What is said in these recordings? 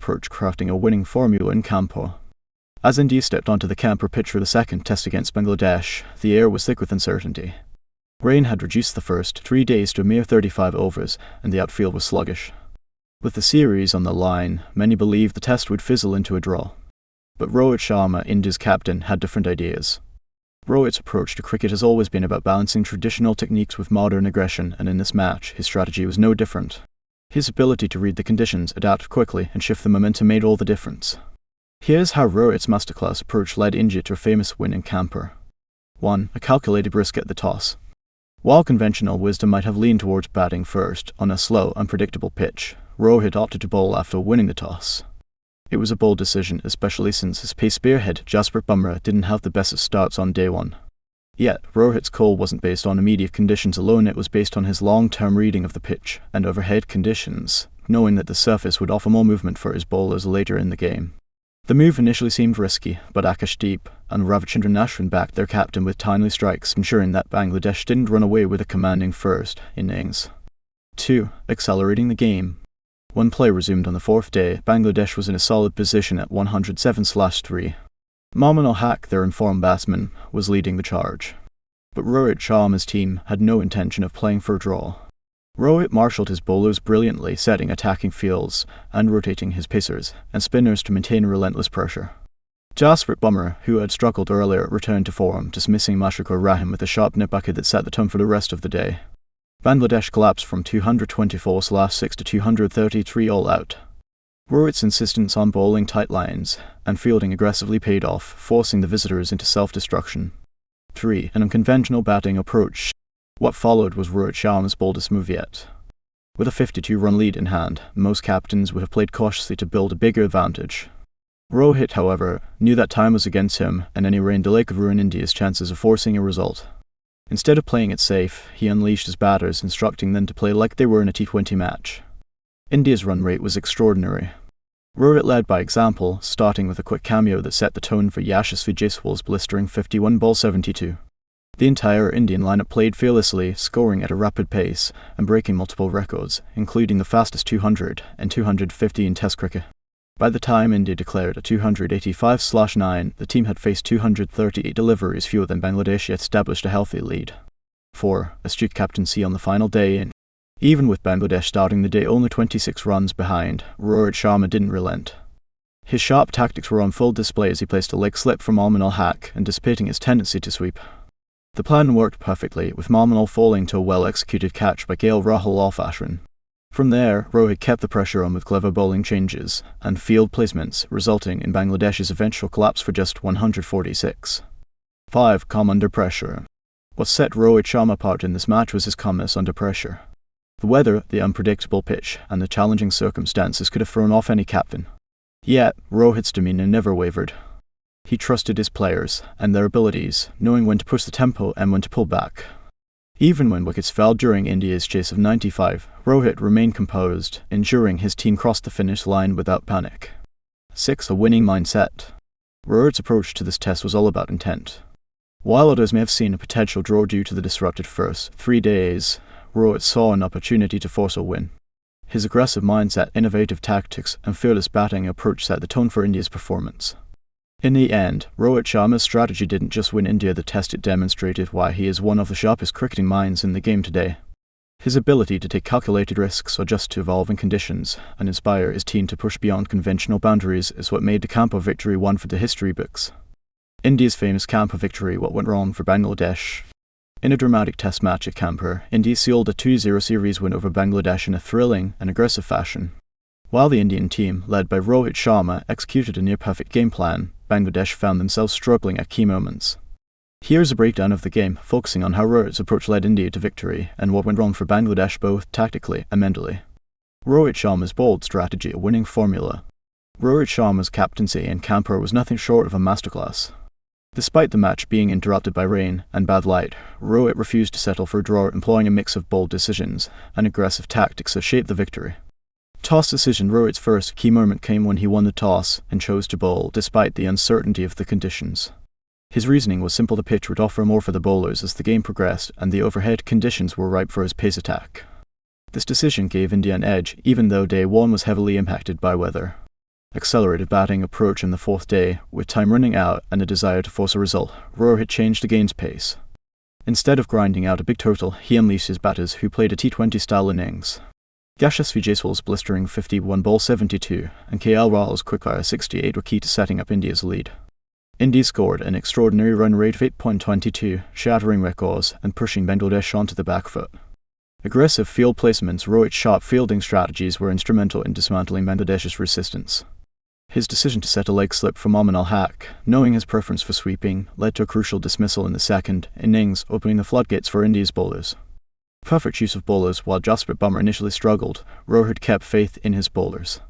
approach crafting a winning formula in Kanpur. As India stepped onto the Kanpur pitch for the second test against Bangladesh, the air was thick with uncertainty. Rain had reduced the first 3 days to a mere 35 overs, and the outfield was sluggish. With the series on the line, many believed the test would fizzle into a draw. But Rohit Sharma, India's captain, had different ideas. Rohit's approach to cricket has always been about balancing traditional techniques with modern aggression, and in this match, his strategy was no different. His ability to read the conditions, adapt quickly, and shift the momentum made all the difference. Here's how Rohit's masterclass approach led India to a famous win in Kanpur. 1. A calculated risk at the toss. While conventional wisdom might have leaned towards batting first on a slow, unpredictable pitch, Rohit opted to bowl after winning the toss. It was a bold decision, especially since his pace spearhead Yashasvi Jaiswal didn't have the best of starts on day one. Yet, Rohit's call wasn't based on immediate conditions alone, it was based on his long-term reading of the pitch and overhead conditions, knowing that the surface would offer more movement for his bowlers later in the game. The move initially seemed risky, but Akashdeep and Ravichandran Ashwin backed their captain with timely strikes, ensuring that Bangladesh didn't run away with a commanding first innings. 2. Accelerating the game. When play resumed on the fourth day, Bangladesh was in a solid position at 107/3. Momin Ul-Haq, their informed batsman, was leading the charge. But Rohit Sharma's team had no intention of playing for a draw. Rohit marshalled his bowlers brilliantly, setting attacking fields and rotating his pacers and spinners to maintain relentless pressure. Yashasvi Jaiswal, who had struggled earlier, returned to form, dismissing Mashruqur Rahim with a sharp nip bucket that set the tone for the rest of the day. Bangladesh collapsed from 224/6 to 233 all out. Rohit's insistence on bowling tight lines and fielding aggressively paid off, forcing the visitors into self-destruction. 3. An unconventional batting approach. What followed was Rohit Sharma's boldest move yet. With a 52-run lead in hand, most captains would have played cautiously to build a bigger advantage. Rohit, however, knew that time was against him, and any rain delay could ruin India's chances of forcing a result. Instead of playing it safe, he unleashed his batters, instructing them to play like they were in a T20 match. India's run rate was extraordinary. Rohit led by example, starting with a quick cameo that set the tone for Yashasvi Jaiswal's blistering 51/72. The entire Indian lineup played fearlessly, scoring at a rapid pace and breaking multiple records, including the fastest 200 and 250 in Test cricket. By the time India declared a 285/9, the team had faced 238 deliveries fewer than Bangladesh, yet established a healthy lead. 4. Astute captaincy on the final day. Even with Bangladesh starting the day only 26 runs behind, Rohit Sharma didn't relent. His sharp tactics were on full display as he placed a leg slip from Momin Ul-Haq, anticipating his tendency to sweep. The plan worked perfectly, with Momin Ul falling to a well-executed catch by KL Rahul off Ashwin. From there, Rohit kept the pressure on with clever bowling changes and field placements, resulting in Bangladesh's eventual collapse for just 146. 5. Calm under pressure. What set Rohit Sharma apart in this match was his calmness under pressure. The weather, the unpredictable pitch, and the challenging circumstances could have thrown off any captain. Yet, Rohit's demeanour never wavered. He trusted his players and their abilities, knowing when to push the tempo and when to pull back. Even when wickets fell during India's chase of 95, Rohit remained composed, ensuring his team crossed the finish line without panic. 6. A winning mindset. Rohit's approach to this test was all about intent. While others may have seen a potential draw due to the disrupted first 3 days, Rohit saw an opportunity to force a win. His aggressive mindset, innovative tactics, and fearless batting approach set the tone for India's performance. In the end, Rohit Sharma's strategy didn't just win India the test, it demonstrated why he is one of the sharpest cricketing minds in the game today. His ability to take calculated risks, adjust to evolving conditions, and inspire his team to push beyond conventional boundaries is what made the Kanpur victory one for the history books. India's famous Kanpur victory, what went wrong for Bangladesh. In a dramatic test match at Kanpur, India sealed a 2-0 series win over Bangladesh in a thrilling and aggressive fashion. While the Indian team, led by Rohit Sharma, executed a near-perfect game plan, Bangladesh found themselves struggling at key moments. Here's a breakdown of the game, focusing on how Rohit's approach led India to victory, and what went wrong for Bangladesh both tactically and mentally. Rohit Sharma's bold strategy, a winning formula. Rohit Sharma's captaincy in Kanpur was nothing short of a masterclass. Despite the match being interrupted by rain and bad light, Rohit refused to settle for a draw, employing a mix of bold decisions and aggressive tactics that shaped the victory. Toss decision. Rohit's first key moment came when he won the toss and chose to bowl despite the uncertainty of the conditions. His reasoning was simple: the pitch would offer more for the bowlers as the game progressed and the overhead conditions were ripe for his pace attack. This decision gave India an edge, even though day one was heavily impacted by weather. accelerated batting approach in the fourth day, with time running out and a desire to force a result, Rohit changed the game's pace. Instead of grinding out a big total, he unleashed his batters, who played a T20-style innings. Yashasvi Jaiswal's blistering 51 ball 72 and KL Rahul's quickfire 68 were key to setting up India's lead. India scored an extraordinary run rate of 8.22, shattering records and pushing Bangladesh onto the back foot. Aggressive field placements, Rohit's sharp fielding strategies were instrumental in dismantling Bangladesh's resistance. His decision to set a leg slip for Momin al-Haq, knowing his preference for sweeping, led to a crucial dismissal in the second innings, opening the floodgates for India's bowlers. Perfect use of bowlers. While Jasprit Bumrah initially struggled, Rohit kept faith in his bowlers.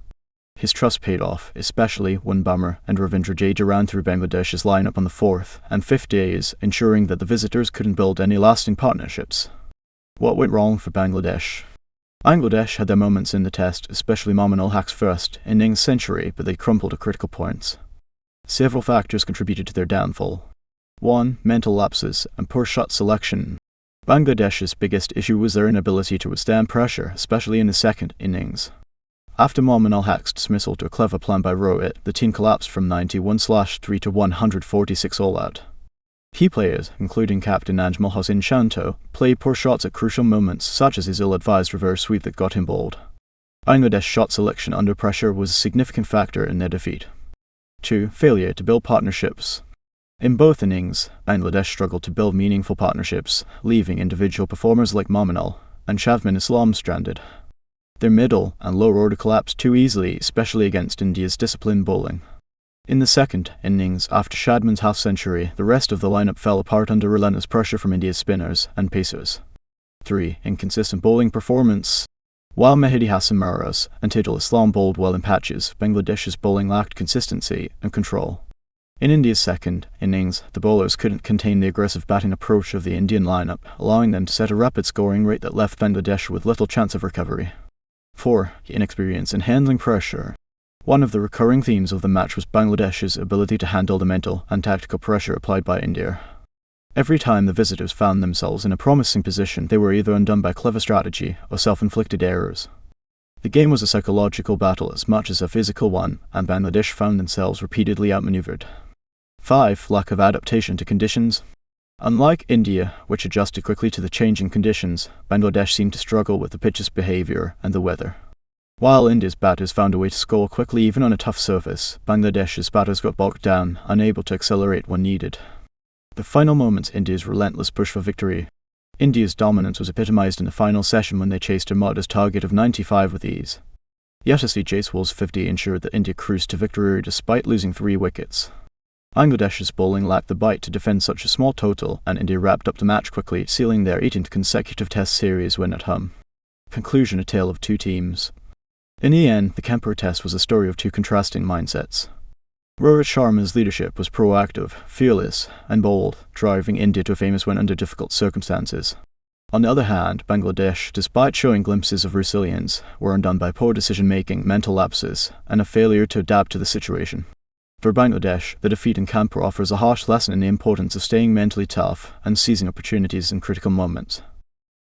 His trust paid off, especially when Bumrah and Ravindra Jadeja ran through Bangladesh's lineup on the fourth and fifth days, ensuring that the visitors couldn't build any lasting partnerships. What went wrong for Bangladesh? Bangladesh had their moments in the test, especially Momin al-Haq's first innings century, but they crumbled at critical points. Several factors contributed to their downfall. 1. Mental lapses and poor shot selection. Bangladesh's biggest issue was their inability to withstand pressure, especially in the second innings. After Momin al-Haq's dismissal to a clever plan by Rohit, the team collapsed from 91/3 to 146 all out. Key players, including captain Najmal Hossain Shanto, played poor shots at crucial moments, such as his ill-advised reverse sweep that got him bowled. Bangladesh's shot selection under pressure was a significant factor in their defeat. 2. Failure to build partnerships. In both innings, Bangladesh struggled to build meaningful partnerships, leaving individual performers like Momin and Shavmin Islam stranded. Their middle and lower order collapsed too easily, especially against India's disciplined bowling. In the second innings, after Shadman's half-century, the rest of the lineup fell apart under relentless pressure from India's spinners and pacers. 3. Inconsistent bowling performance. While Mehdi Hassan Maras and Tadul Islam bowled well in patches, Bangladesh's bowling lacked consistency and control. In India's second innings, the bowlers couldn't contain the aggressive batting approach of the Indian lineup, allowing them to set a rapid scoring rate that left Bangladesh with little chance of recovery. 4. Inexperience in handling pressure. One of the recurring themes of the match was Bangladesh's ability to handle the mental and tactical pressure applied by India. Every time the visitors found themselves in a promising position, they were either undone by clever strategy or self-inflicted errors. The game was a psychological battle as much as a physical one, and Bangladesh found themselves repeatedly outmaneuvered. 5. Lack of adaptation to conditions. Unlike India, which adjusted quickly to the changing conditions, Bangladesh seemed to struggle with the pitch's behaviour and the weather. While India's batters found a way to score quickly even on a tough surface, Bangladesh's batters got bogged down, unable to accelerate when needed. The final moments, India's relentless push for victory. India's dominance was epitomised in the final session when they chased a modest target of 95 with ease. Yashasvi Jaiswal's 50 ensured that India cruised to victory despite losing 3 wickets. Bangladesh's bowling lacked the bite to defend such a small total, and India wrapped up the match quickly, sealing their 18th consecutive Test series win at home. Conclusion: a tale of two teams. In the end, the Kanpur test was a story of two contrasting mindsets. Rohit Sharma's leadership was proactive, fearless, and bold, driving India to a famous win under difficult circumstances. On the other hand, Bangladesh, despite showing glimpses of resilience, were undone by poor decision-making, mental lapses, and a failure to adapt to the situation. For Bangladesh, the defeat in Kanpur offers a harsh lesson in the importance of staying mentally tough and seizing opportunities in critical moments.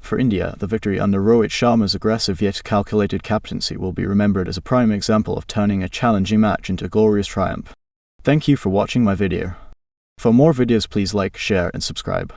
For India, the victory under Rohit Sharma's aggressive yet calculated captaincy will be remembered as a prime example of turning a challenging match into a glorious triumph. Thank you for watching my video. For more videos, please like, share, and subscribe.